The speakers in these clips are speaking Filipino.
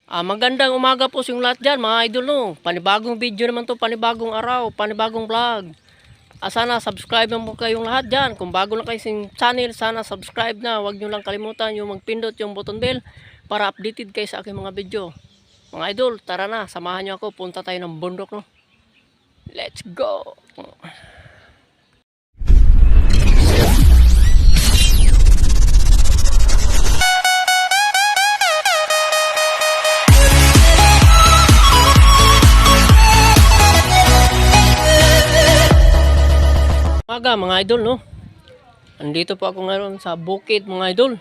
Magandang umaga po sa yung lahat dyan mga idol no. Panibagong video naman to, panibagong araw, panibagong vlog. Sana subscribe mo kayong lahat dyan. Kung bago na kayo sa channel, sana subscribe na. Huwag nyo lang kalimutan yung magpindot yung button bell para updated kayo sa aking mga video. Mga idol, tara na, samahan nyo ako. Punta tayo ng bundok no. Let's go! Mga idol no. Andito po ako ngayon sa bukid mga idol.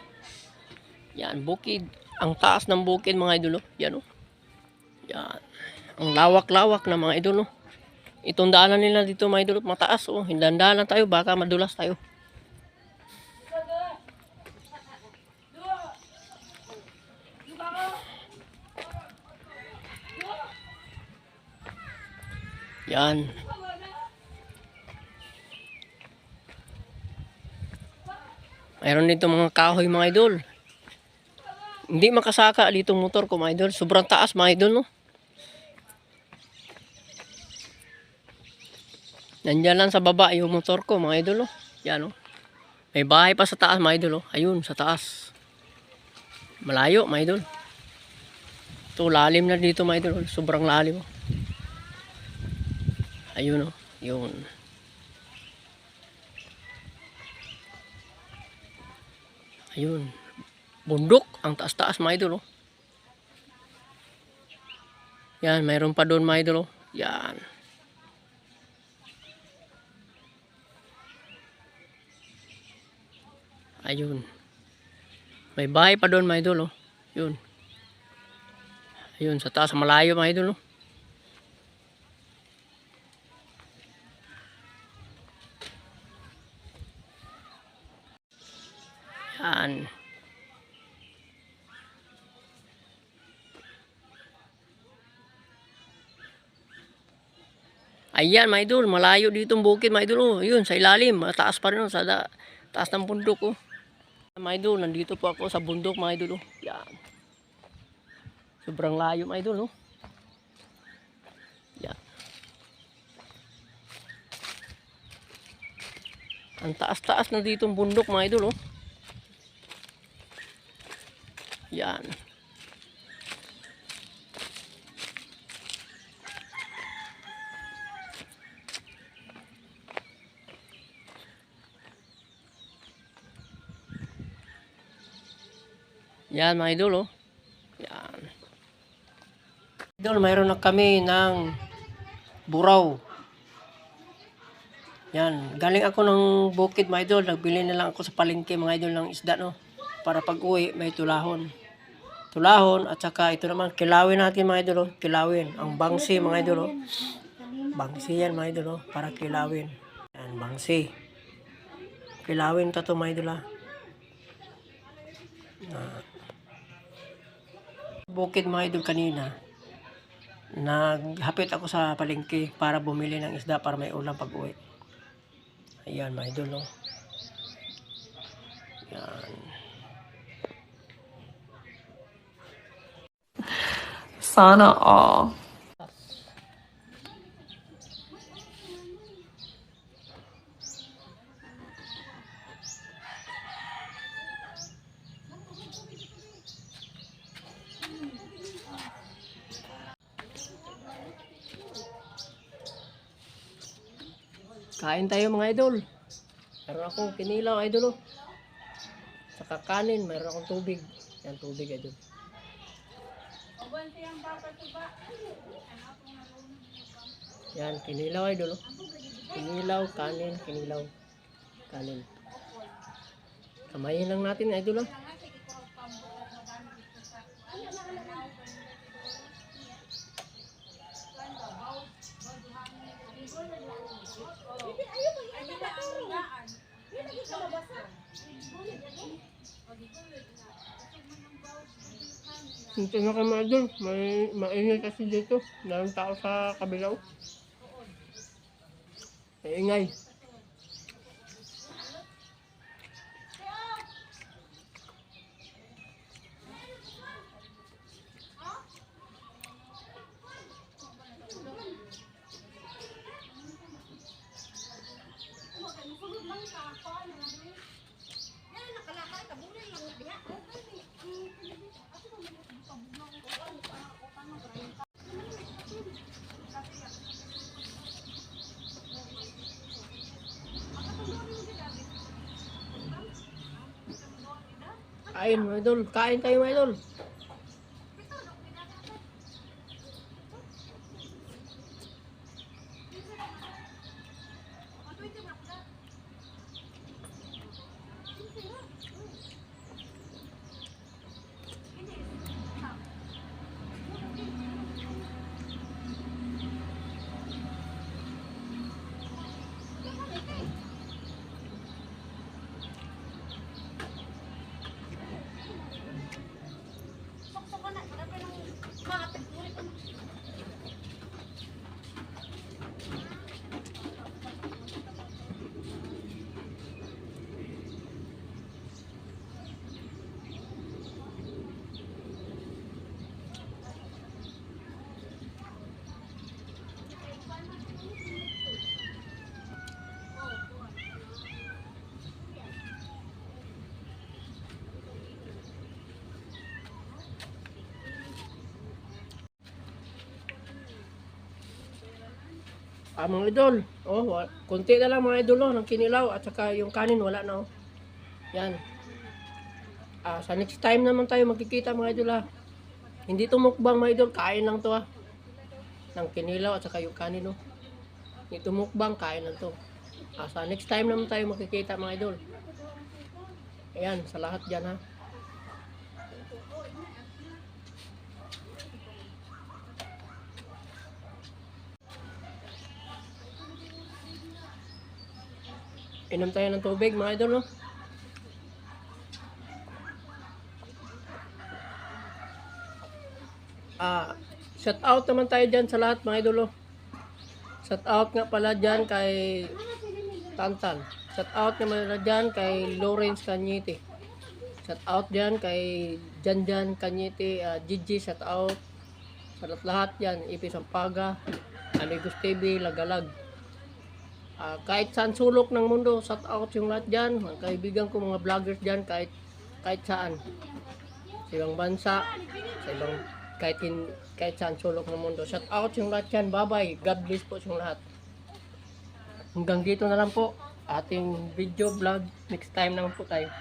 Yan, bukid. Ang taas ng bukid mga idol no. Yan no. Yan. Ang lawak-lawak na mga idol no. Itong daanan nila dito mga idol, mataas oh. Hindahan lang tayo, baka madulas tayo. Yan. Mayroon dito mga kahoy mga idol. Hindi makasaka dito motor ko mga idol. Sobrang taas mga idol no. Nandiyan lang sa baba yung motor ko mga idol no. Yan no. May bahay pa sa taas mga idol no. Ayun sa taas. Malayo mga idol. Ito lalim na dito mga idol. Sobrang lalim. Ayun no. Yun. Ayun. Bundok. Ang taas-taas mga idol. Oh. Yan. Mayroon pa doon mga idol. Oh. Yan. Ayun. May bahay pa doon mga idol. Oh. Yun. Ayun. Sa taas. Malayo mga idol. Oh. Yan. Ayan mga idol, malayo ditong bukid mga idol. Oh. Ayun, sa ilalim, mataas pa rin oh, sa taas ng bundok oh. Mga idol, nandito po ako sa bundok mga idol oh. Yan. Sobrang layo mga idol oh. Yan. Ang taas-taas na ditong bundok mga idol oh. Yan. Yan mga idol oh. Yan. Idol, mayroon na kami ng buraw. Yan. Galing ako ng bukid mga idol. Nagbili na lang ako sa palengke mga idol ng isda no. Para pag uwi may tulahon. Tulahon at saka ito naman kilawin natin mga idol oh. Kilawin. Ang bangsi mga idol oh. Bangsi yan mga idol oh. Para kilawin. Yan bangsi. Kilawin to mga idol ah. Bukid mga idol kanina. Naghapit ako sa palengke para bumili ng isda para may ulam pag uwi. Ayan mga idol no. Yan. Sana all. Kain tayo mga idol. Meron akong kinilaw idol oh. Saka kanin, meron akong tubig. Yan tubig idol. Yan kinilaw idol oh. Kinilaw, kanin, kinilaw. Kanin. Kamayin lang natin idol oh. Ito na kami idol, may maingay kasi dito. Dalang tao sa kabilaw. Maingay. Kain mga idol. Kain tayo mga idol. Mga idol, konti na lang mga idol, ng kinilaw at saka yung kanin wala na, oh. Yan. Sa next time naman tayo magkikita mga idol, Hindi to mukbang mga idol, kain lang to, ng kinilaw at saka yung kanin, oh. Hindi to mukbang, kain lang to. Sa next time naman tayo magkikita mga idol. Ayan, sa lahat dyan, ha. Inom tayo ng tubig mga idol, no? Shout out naman tayo dyan sa lahat mga idol, no? Shout out nga pala dyan kay Tantan. Shout out naman pala dyan kay Lawrence Cañete. Shout out dyan kay Janjan Cañete, Gigi, shout out sa lahat dyan. Ipi Sampaga, Amigos TV, Lagalag. Kahit saan sulok ng mundo, shout out yung lahat dyan. Mga kaibigan ko, mga vloggers dyan, kahit saan. Sa ibang bansa, sa ibang, kahit saan sulok ng mundo. Shout out yung lahat dyan. Bye-bye. God bless po yung lahat. Hanggang dito na lang po ating video vlog. Next time naman po tayo.